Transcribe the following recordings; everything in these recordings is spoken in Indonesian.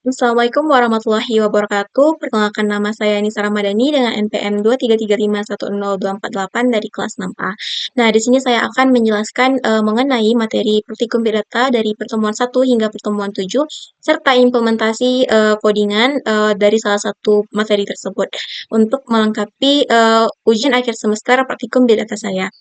Assalamualaikum warahmatullahi wabarakatuh. Perkenalkan nama saya Nisa Ramadhani dengan NPM 233510248 dari kelas 6A. Nah, di sini saya akan menjelaskan mengenai materi Praktikum Big Data dari pertemuan 1 hingga pertemuan 7 serta implementasi codingan dari salah satu materi tersebut untuk melengkapi ujian akhir semester Praktikum Big Data saya.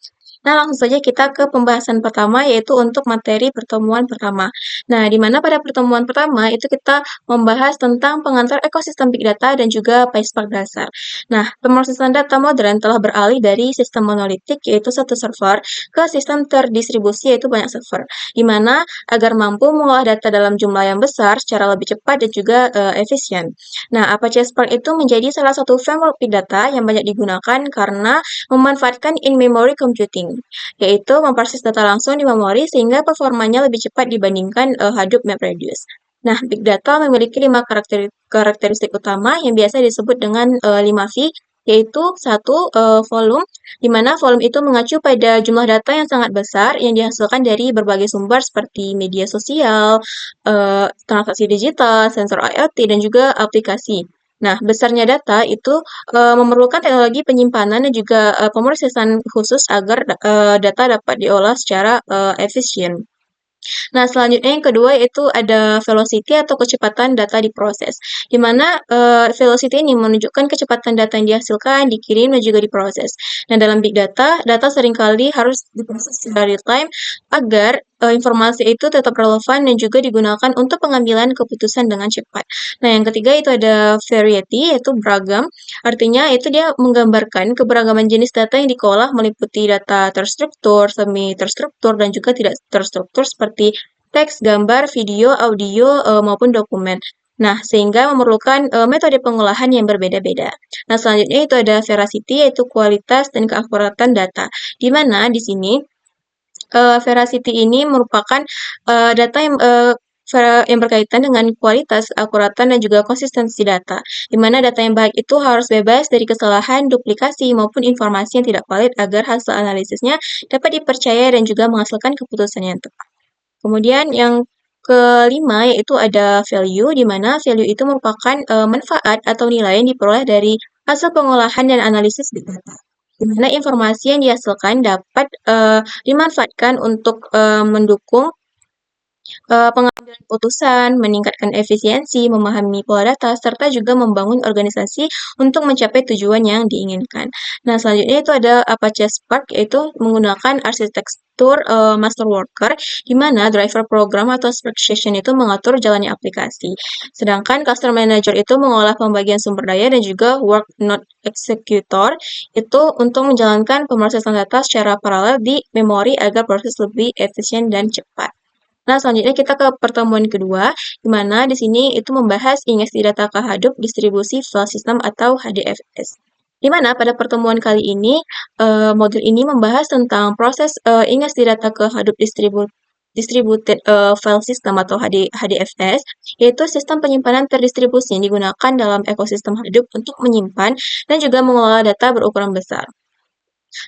Nah, langsung saja kita ke pembahasan pertama, yaitu untuk materi pertemuan pertama. Nah, di mana pada pertemuan pertama itu kita membahas tentang pengantar ekosistem Big Data dan juga PySpark dasar. Nah, pemrosesan data modern telah beralih dari sistem monolitik, yaitu satu server, ke sistem terdistribusi, yaitu banyak server. Di mana agar mampu mengolah data dalam jumlah yang besar secara lebih cepat dan juga efisien. Nah, Apache Spark itu menjadi salah satu framework Big Data yang banyak digunakan karena memanfaatkan in-memory computing, yaitu memproses data langsung di memori sehingga performanya lebih cepat dibandingkan Hadoop MapReduce. Nah, Big Data memiliki 5 karakteristik utama yang biasa disebut dengan 5V, yaitu satu, volume, di mana volume itu mengacu pada jumlah data yang sangat besar yang dihasilkan dari berbagai sumber seperti media sosial, transaksi digital, sensor IoT, dan juga aplikasi. Nah, besarnya data itu memerlukan teknologi penyimpanan dan juga pemrosesan khusus agar data dapat diolah secara efisien. Nah, selanjutnya yang kedua itu ada velocity atau kecepatan data diproses, di mana velocity ini menunjukkan kecepatan data yang dihasilkan, dikirim, dan juga diproses. Nah, dalam big data, data seringkali harus diproses secara real time agar informasi itu tetap relevan dan juga digunakan untuk pengambilan keputusan dengan cepat. Nah, yang ketiga itu ada variety, yaitu beragam. Artinya itu dia menggambarkan keberagaman jenis data yang diolah meliputi data terstruktur, semi terstruktur, dan juga tidak terstruktur seperti teks, gambar, video, audio, maupun dokumen. Nah, sehingga memerlukan metode pengolahan yang berbeda-beda. Nah, selanjutnya itu ada veracity, yaitu kualitas dan keakuratan data. Di mana di sini veracity ini merupakan data yang berkaitan dengan kualitas, akuratan, dan juga konsistensi data, di mana data yang baik itu harus bebas dari kesalahan, duplikasi, maupun informasi yang tidak valid agar hasil analisisnya dapat dipercaya dan juga menghasilkan keputusan yang tepat. Kemudian yang kelima yaitu ada value, di mana value itu merupakan manfaat atau nilai yang diperoleh dari hasil pengolahan dan analisis big data, di mana informasi yang dihasilkan dapat dimanfaatkan untuk mendukung pengambilan keputusan, meningkatkan efisiensi, memahami pola data, serta juga membangun organisasi untuk mencapai tujuan yang diinginkan. Nah, selanjutnya itu ada Apache Spark, yaitu menggunakan arsitektur master worker, di mana driver program atau Spark Session itu mengatur jalannya aplikasi. Sedangkan cluster manager itu mengolah pembagian sumber daya dan juga work node executor itu untuk menjalankan pemrosesan data secara paralel di memori agar proses lebih efisien dan cepat. Nah, selanjutnya kita ke pertemuan kedua, di mana di sini itu membahas injeksi data ke Hadoop distribusi file system atau HDFS. Di mana pada pertemuan kali ini, modul ini membahas tentang proses injeksi data ke Hadoop Distributed File System atau HDFS, yaitu sistem penyimpanan terdistribusi yang digunakan dalam ekosistem Hadoop untuk menyimpan dan juga mengelola data berukuran besar.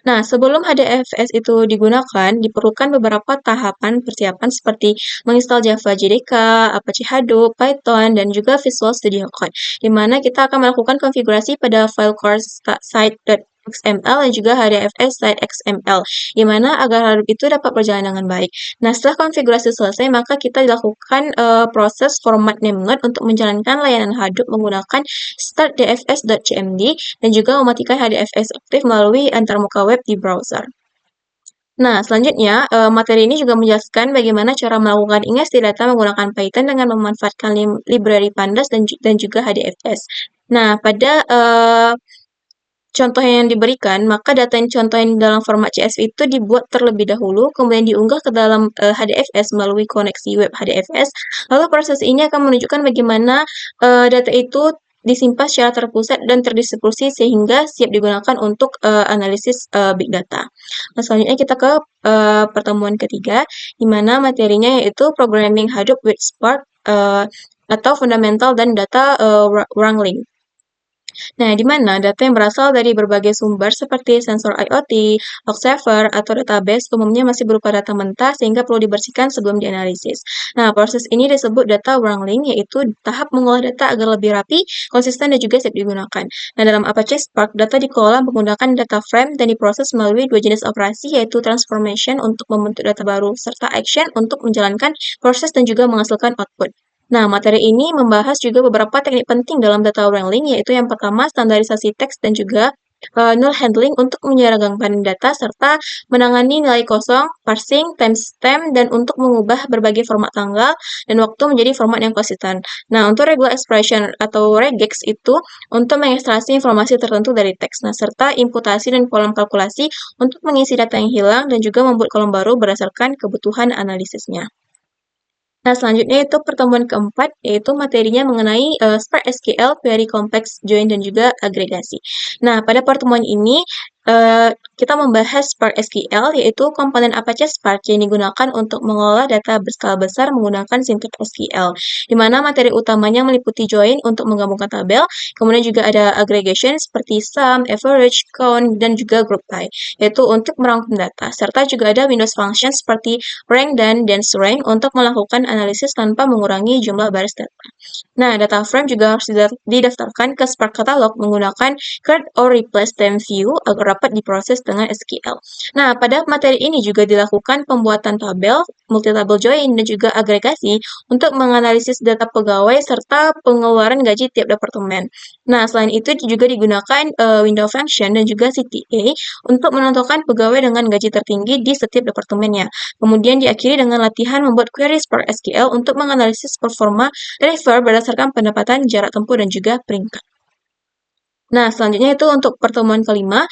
Nah, sebelum HDFS itu digunakan, diperlukan beberapa tahapan persiapan seperti menginstal Java JDK, Apache Hadoop, Python, dan juga Visual Studio Code, di mana kita akan melakukan konfigurasi pada file core site.xml dan juga HDFS site.xml, di mana agar Hadoop itu dapat berjalan dengan baik. Nah, setelah konfigurasi selesai, maka kita dilakukan proses format namelode untuk menjalankan layanan Hadoop menggunakan startdfs.cmd dan juga mematikan HDFS aktif melalui antarmuka web di browser. Nah, selanjutnya, materi ini juga menjelaskan bagaimana cara melakukan ingesti data menggunakan Python dengan memanfaatkan library pandas dan juga HDFS. Nah, pada contoh yang diberikan, maka data yang contohin dalam format CSV itu dibuat terlebih dahulu, kemudian diunggah ke dalam HDFS melalui koneksi web HDFS. Lalu proses ini akan menunjukkan bagaimana data itu disimpan secara terpusat dan terdistribusi sehingga siap digunakan untuk analisis big data. Nah, selanjutnya kita ke pertemuan ketiga, di mana materinya yaitu Programming Hadoop with Spark atau Fundamental dan Data Wrangling. Nah, di mana data yang berasal dari berbagai sumber seperti sensor IoT, observer, atau database umumnya masih berupa data mentah sehingga perlu dibersihkan sebelum dianalisis. Nah, proses ini disebut data wrangling, yaitu tahap mengolah data agar lebih rapi, konsisten, dan juga siap digunakan. Nah, dalam Apache Spark, data dikelola menggunakan data frame dan diproses melalui dua jenis operasi, yaitu transformation untuk membentuk data baru, serta action untuk menjalankan proses dan juga menghasilkan output. Nah, materi ini membahas juga beberapa teknik penting dalam data wrangling, yaitu yang pertama standarisasi teks dan juga null handling untuk menyeragamkan data serta menangani nilai kosong, parsing, timestamp, dan untuk mengubah berbagai format tanggal dan waktu menjadi format yang konsisten. Nah, untuk regular expression atau regex itu untuk mengekstraksi informasi tertentu dari teks. Nah, serta imputasi dan kolom kalkulasi untuk mengisi data yang hilang dan juga membuat kolom baru berdasarkan kebutuhan analisisnya. Nah, selanjutnya itu pertemuan keempat, yaitu materinya mengenai Spark SQL, query complex, join, dan juga agregasi. Nah, pada pertemuan ini, kita membahas Spark SQL, yaitu komponen Apache Spark yang digunakan untuk mengelola data berskala besar menggunakan sintaks SQL, di mana materi utamanya meliputi join untuk menggabungkan tabel, kemudian juga ada aggregation seperti sum, average, count, dan juga group by, yaitu untuk merangkum data, serta juga ada Windows function seperti rank dan dense rank untuk melakukan analisis tanpa mengurangi jumlah baris data. Nah, data frame juga harus didaftarkan ke Spark Catalog menggunakan create or replace time view agar dapat diproses dengan SQL. Nah, pada materi ini juga dilakukan pembuatan tabel, multi-table join, dan juga agregasi untuk menganalisis data pegawai serta pengeluaran gaji tiap departemen. Nah, selain itu juga digunakan window function dan juga CTA untuk menentukan pegawai dengan gaji tertinggi di setiap departemennya. Kemudian diakhiri dengan latihan membuat query Spark SQL untuk menganalisis performa refer berdasarkan pendapatan, jarak tempuh, dan juga peringkat. Nah, selanjutnya itu untuk pertemuan kelima.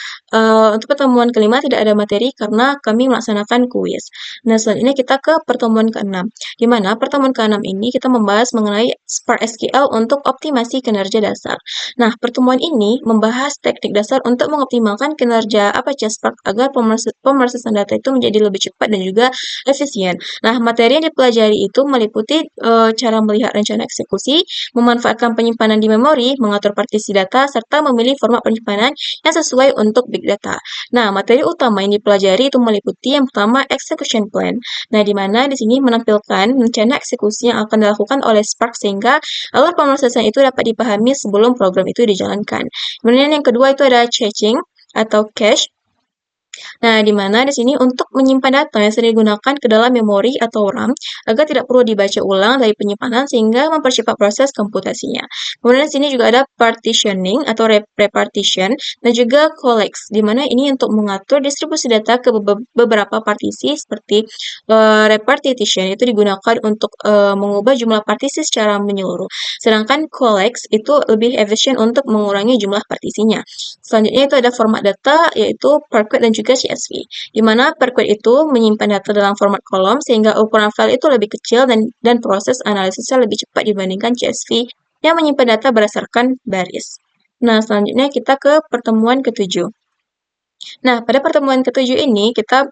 Untuk pertemuan kelima tidak ada materi karena kami melaksanakan kuis. Nah, selanjutnya kita ke pertemuan keenam, di mana pertemuan keenam ini kita membahas mengenai Spark SQL untuk optimasi kinerja dasar. Nah, pertemuan ini membahas teknik dasar untuk mengoptimalkan kinerja Apache Spark agar pemrosesan data itu menjadi lebih cepat dan juga efisien. Nah, materi yang dipelajari itu meliputi cara melihat rencana eksekusi, memanfaatkan penyimpanan di memori, mengatur partisi data, serta memilih format penyimpanan yang sesuai untuk big data. Nah, materi utama yang dipelajari itu meliputi yang pertama execution plan. Nah, di mana di sini menampilkan rencana eksekusi yang akan dilakukan oleh Spark sehingga alur pemrosesan itu dapat dipahami sebelum program itu dijalankan. Kemudian yang kedua itu ada caching atau cache. Nah, di mana di sini untuk menyimpan data yang sering digunakan ke dalam memori atau RAM agar tidak perlu dibaca ulang dari penyimpanan sehingga mempercepat proses komputasinya. Kemudian di sini juga ada partitioning atau repartition dan juga collects, di mana ini untuk mengatur distribusi data ke beberapa partisi seperti repartition itu digunakan untuk mengubah jumlah partisi secara menyeluruh. Sedangkan collects itu lebih efisien untuk mengurangi jumlah partisinya. Selanjutnya itu ada format data yaitu Parquet dan juga CSV, di mana Parquet itu menyimpan data dalam format kolom sehingga ukuran file itu lebih kecil dan proses analisisnya lebih cepat dibandingkan CSV yang menyimpan data berdasarkan baris. Nah, selanjutnya kita ke pertemuan ketujuh. Nah, pada pertemuan ketujuh ini kita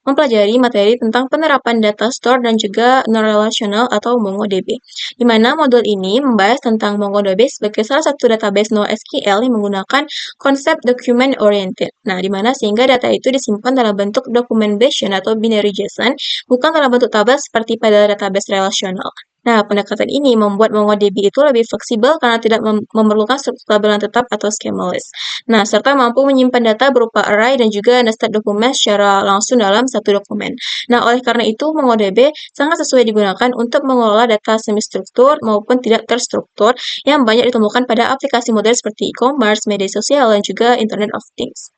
mempelajari materi tentang penerapan data store dan juga non-relational atau MongoDB. Di mana modul ini membahas tentang MongoDB sebagai salah satu database NoSQL yang menggunakan konsep document oriented. Nah, di mana sehingga data itu disimpan dalam bentuk documentation atau binary JSON, bukan dalam bentuk tabel seperti pada database relasional. Nah, pendekatan ini membuat MongoDB itu lebih fleksibel karena tidak memerlukan struktur tabel yang tetap atau schema list. Nah, serta mampu menyimpan data berupa array dan juga nested dokumen secara langsung dalam satu dokumen. Nah, oleh karena itu, MongoDB sangat sesuai digunakan untuk mengelola data semi-struktur maupun tidak terstruktur yang banyak ditemukan pada aplikasi modern seperti e-commerce, media sosial, dan juga Internet of Things.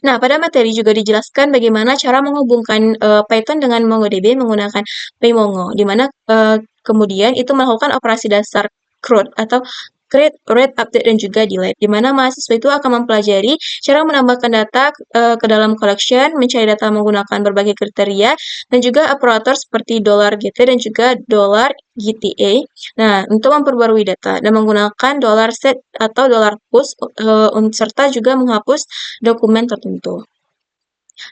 Nah, pada materi juga dijelaskan bagaimana cara menghubungkan Python dengan MongoDB menggunakan PyMongo, di mana kemudian itu melakukan operasi dasar CRUD atau create, read, update, dan juga delete, di mana mahasiswa itu akan mempelajari cara menambahkan data ke dalam collection, mencari data menggunakan berbagai kriteria, dan juga operator seperti $GT dan juga $GTA. Nah, untuk memperbarui data dan menggunakan $set atau $push serta juga menghapus dokumen tertentu.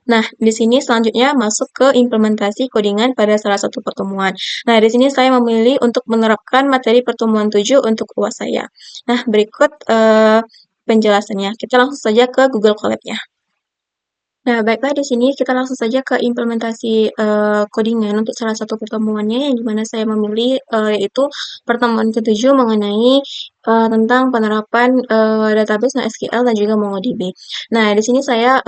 Nah, di sini selanjutnya masuk ke implementasi codingan pada salah satu pertemuan. Nah, di sini saya memilih untuk menerapkan materi pertemuan 7 untuk UAS saya. Nah, berikut penjelasannya. Kita langsung saja ke Google Colab-nya. Nah, baiklah di sini kita langsung saja ke implementasi codingan untuk salah satu pertemuannya yang dimana saya memilih yaitu pertemuan ketujuh mengenai tentang penerapan database NoSQL dan juga MongoDB. Nah, di sini saya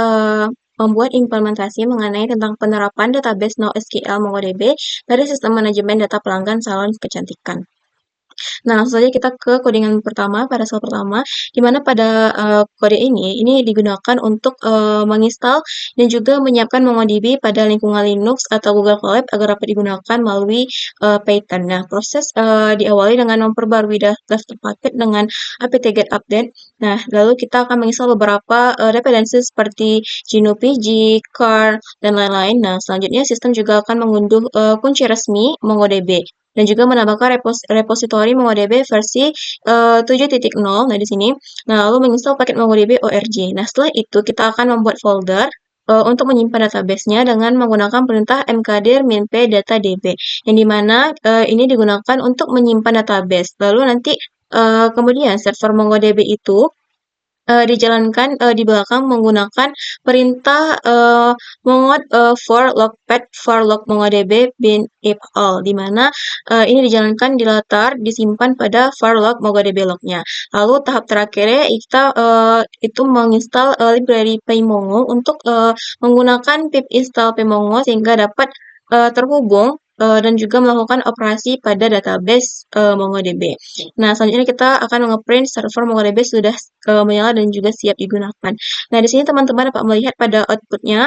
membuat implementasi mengenai tentang penerapan database NoSQL MongoDB dari sistem manajemen data pelanggan salon kecantikan. Nah, langsung saja kita ke codingan pertama, pada sel pertama, di mana pada kode ini digunakan untuk menginstal dan juga menyiapkan MongoDB pada lingkungan Linux atau Google Colab agar dapat digunakan melalui Python. Nah, proses diawali dengan memperbarui daftar paket dengan apt-get update. Nah, lalu kita akan menginstal beberapa dependensi seperti GnuPG, car, dan lain-lain. Nah, selanjutnya sistem juga akan mengunduh kunci resmi MongoDB dan juga menambahkan repositori MongoDB versi 7.0. Nah, di sini. Nah, lalu menginstal paket MongoDB org. Nah, setelah itu kita akan membuat folder untuk menyimpan database-nya dengan menggunakan perintah mkdir -p datadb, yang dimana ini digunakan untuk menyimpan database. Lalu nanti kemudian server MongoDB itu dijalankan di belakang menggunakan perintah mongod for logpad for log mongodb bin if all, di mana ini dijalankan di latar disimpan pada for log mongodb lognya. Lalu tahap terakhirnya kita itu menginstal library pymongo untuk menggunakan pip install pymongo sehingga dapat terhubung dan juga melakukan operasi pada database MongoDB. Nah, selanjutnya kita akan nge-print server MongoDB sudah menyala dan juga siap digunakan. Nah, di sini teman-teman dapat melihat pada outputnya,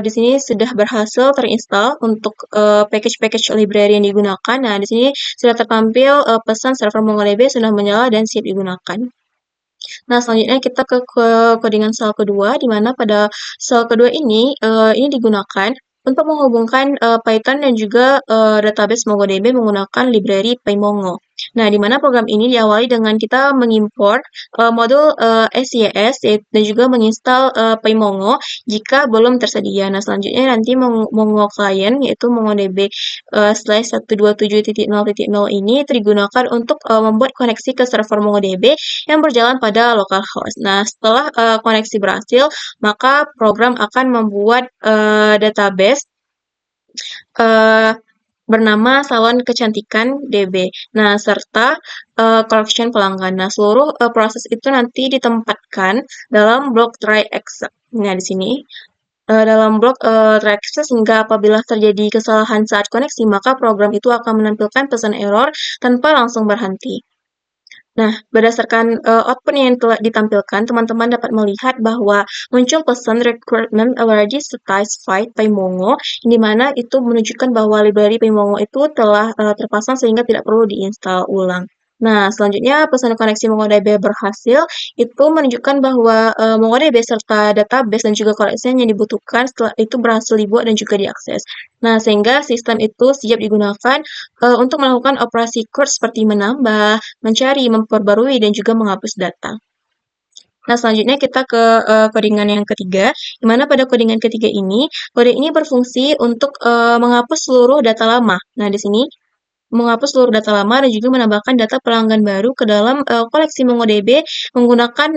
di sini sudah berhasil terinstall untuk package-package library yang digunakan. Nah, di sini sudah tertampil pesan server MongoDB sudah menyala dan siap digunakan. Nah, selanjutnya kita ke codingan sel kedua, di mana pada sel kedua ini digunakan untuk menghubungkan Python dan juga database MongoDB menggunakan library PyMongo. Nah, di mana program ini diawali dengan kita mengimport modul SYS dan juga menginstal PyMongo jika belum tersedia. Nah, selanjutnya nanti Mongo client yaitu MongoDB /127.0.0 ini digunakan untuk membuat koneksi ke server MongoDB yang berjalan pada localhost. Nah, setelah koneksi berhasil, maka program akan membuat database bernama salon kecantikan DB. Nah, serta collection pelanggan. Nah, seluruh proses itu nanti ditempatkan dalam blok try except. Nah, di sini dalam blok try except sehingga apabila terjadi kesalahan saat koneksi, maka program itu akan menampilkan pesan error tanpa langsung berhenti. Nah, berdasarkan output yang telah ditampilkan, teman-teman dapat melihat bahwa muncul pesan requirement already satisfied by Mongo, di mana itu menunjukkan bahwa library PyMongo itu telah terpasang sehingga tidak perlu diinstal ulang. Nah, selanjutnya pesan koneksi MongoDB berhasil, itu menunjukkan bahwa MongoDB serta database dan juga koleksi yang dibutuhkan setelah itu berhasil dibuat dan juga diakses. Nah, sehingga sistem itu siap digunakan untuk melakukan operasi CRUD seperti menambah, mencari, memperbarui, dan juga menghapus data. Nah, selanjutnya kita ke codingan yang ketiga, di mana pada codingan ketiga ini, kode ini berfungsi untuk menghapus seluruh data lama. Nah, di sini menghapus seluruh data lama dan juga menambahkan data pelanggan baru ke dalam koleksi MongoDB menggunakan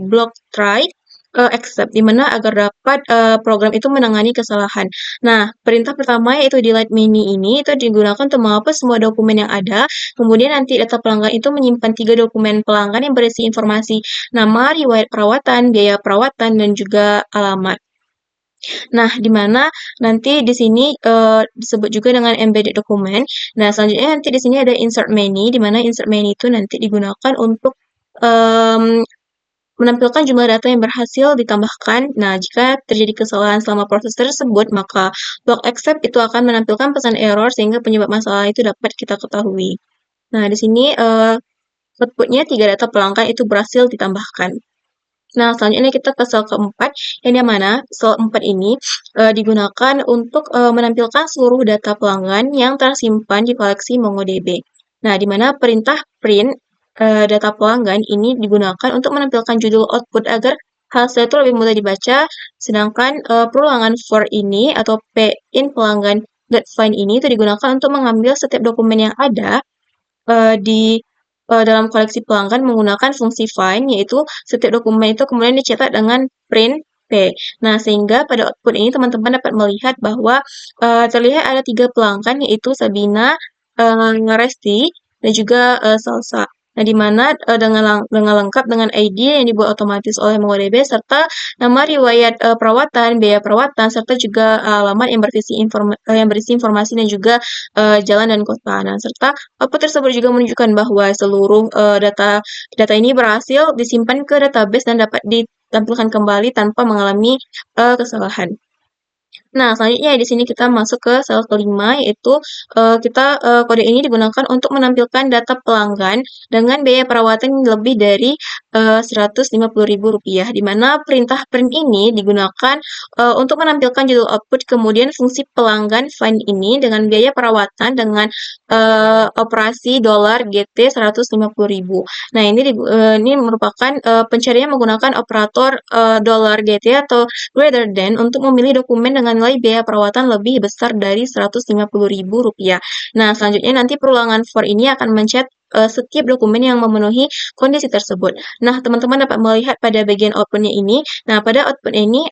blok try except, di mana agar dapat program itu menangani kesalahan. Nah, perintah pertama yaitu delete many ini itu digunakan untuk menghapus semua dokumen yang ada. Kemudian nanti data pelanggan itu menyimpan 3 dokumen pelanggan yang berisi informasi nama, riwayat perawatan, biaya perawatan, dan juga alamat. Nah, di mana nanti di sini disebut juga dengan embedded document. Nah, selanjutnya nanti di sini ada insert many, di mana insert many itu nanti digunakan untuk menampilkan jumlah data yang berhasil ditambahkan. Nah, jika terjadi kesalahan selama proses tersebut, maka block accept itu akan menampilkan pesan error sehingga penyebab masalah itu dapat kita ketahui. Nah, di sini outputnya 3 data pelanggan itu berhasil ditambahkan. Nah, selanjutnya kita ke sel keempat, yang mana sel 4 ini digunakan untuk menampilkan seluruh data pelanggan yang tersimpan di koleksi MongoDB. Nah, di mana perintah print data pelanggan ini digunakan untuk menampilkan judul output agar hal setelah itu lebih mudah dibaca, sedangkan perulangan for ini atau P in pelanggan find ini itu digunakan untuk mengambil setiap dokumen yang ada di dalam koleksi pelanggan menggunakan fungsi find, yaitu setiap dokumen itu kemudian dicetak dengan print P. Nah, sehingga pada output ini teman-teman dapat melihat bahwa terlihat ada 3 pelanggan, yaitu Sabina, Resti, dan juga Salsa. Nah, di mana dengan lengkap dengan ID yang dibuat otomatis oleh MongoDB serta nama riwayat perawatan, biaya perawatan, serta juga alamat yang berisi informasi dan juga jalan dan kota. Nah, serta output tersebut juga menunjukkan bahwa seluruh data ini berhasil disimpan ke database dan dapat ditampilkan kembali tanpa mengalami kesalahan. Nah, selanjutnya di sini kita masuk ke sel kelima, yaitu kode ini digunakan untuk menampilkan data pelanggan dengan biaya perawatan lebih dari Rp150.000, di mana perintah print ini digunakan untuk menampilkan judul output, kemudian fungsi pelanggan find ini dengan biaya perawatan dengan operasi $GT 150.000. Nah, ini merupakan pencarian menggunakan operator $GT atau greater than untuk memilih dokumen dengan nilai biaya perawatan lebih besar dari Rp150.000. Nah, selanjutnya nanti perulangan for ini akan mencet setiap dokumen yang memenuhi kondisi tersebut. Nah, teman-teman dapat melihat pada bagian outputnya ini. Nah, pada output ini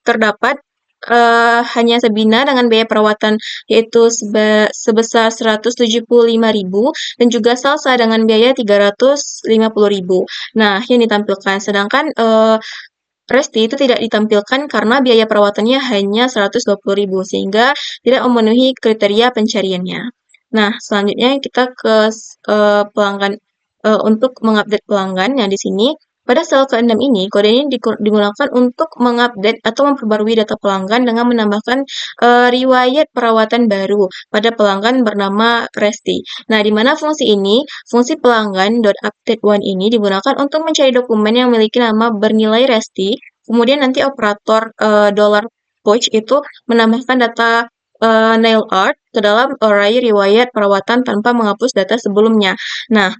terdapat hanya Sabina dengan biaya perawatan yaitu sebesar Rp175.000 dan juga Salsa dengan biaya Rp350.000. Nah, yang ditampilkan. Sedangkan Resti itu tidak ditampilkan karena biaya perawatannya hanya Rp120.000 sehingga tidak memenuhi kriteria pencariannya. Nah, selanjutnya kita ke pelanggan untuk mengupdate pelanggan. Nah, di sini pada sel ke-6 ini, kode ini digunakan untuk mengupdate atau memperbarui data pelanggan dengan menambahkan riwayat perawatan baru pada pelanggan bernama Resti. Nah, di mana fungsi ini, fungsi pelanggan.update1 ini digunakan untuk mencari dokumen yang memiliki nama bernilai Resti, kemudian nanti operator $pouch itu menambahkan data nail art ke dalam array riwayat perawatan tanpa menghapus data sebelumnya. Nah,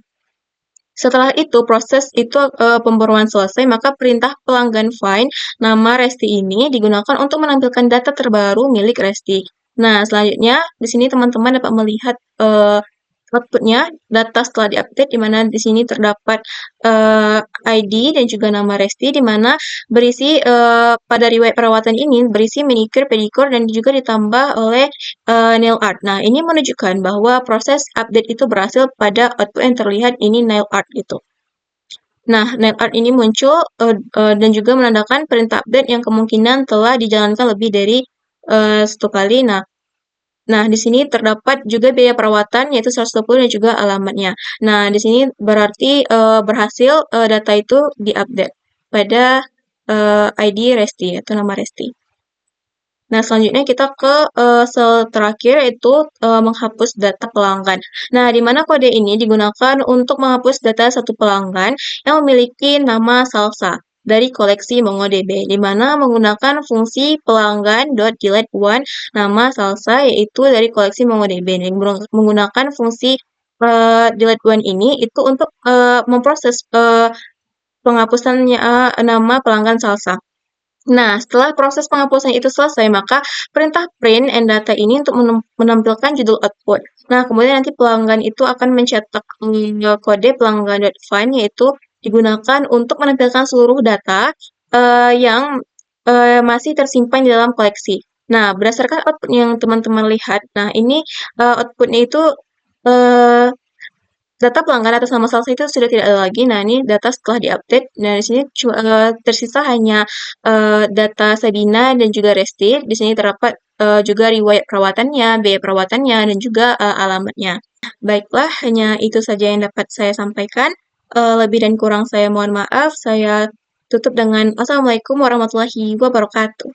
setelah itu proses itu pembaruan selesai, maka perintah pelanggan find nama Resti ini digunakan untuk menampilkan data terbaru milik Resti. Nah, selanjutnya di sini teman-teman dapat melihat outputnya data setelah diupdate, di mana di sini terdapat ID dan juga nama Resti, di mana berisi pada riwayat perawatan ini berisi manicure, pedicure, dan juga ditambah oleh nail art. Nah, ini menunjukkan bahwa proses update itu berhasil pada output yang terlihat ini nail art gitu. Nah, nail art ini muncul dan juga menandakan perintah update yang kemungkinan telah dijalankan lebih dari satu kali. Nah, di sini terdapat juga biaya perawatan yaitu 120 dan juga alamatnya. Nah, di sini berarti berhasil data itu diupdate pada ID Resti atau nama Resti. Nah, selanjutnya kita ke sel terakhir yaitu menghapus data pelanggan. Nah, di mana kode ini digunakan untuk menghapus data satu pelanggan yang memiliki nama Salsa dari koleksi MongoDB, di mana menggunakan fungsi pelanggan.delete1 nama Salsa yaitu dari koleksi MongoDB. Dan menggunakan fungsi delete1 ini itu untuk memproses penghapusannya nama pelanggan Salsa. Nah, setelah proses penghapusan itu selesai, maka perintah print and data ini untuk menampilkan judul output. Nah, kemudian nanti pelanggan itu akan mencetak kode pelanggan.find yaitu digunakan untuk menampilkan seluruh data yang masih tersimpan di dalam koleksi. Nah, berdasarkan output yang teman-teman lihat, nah ini outputnya itu data pelanggan atas nama Salsa itu sudah tidak ada lagi. Nah, ini data setelah diupdate. Nah, di sini tersisa hanya data Sabina dan juga Resti. Di sini terdapat juga riwayat perawatannya, biaya perawatannya, dan juga alamatnya. Baiklah, hanya itu saja yang dapat saya sampaikan. Lebih dan kurang saya mohon maaf. Saya tutup dengan Assalamualaikum warahmatullahi wabarakatuh.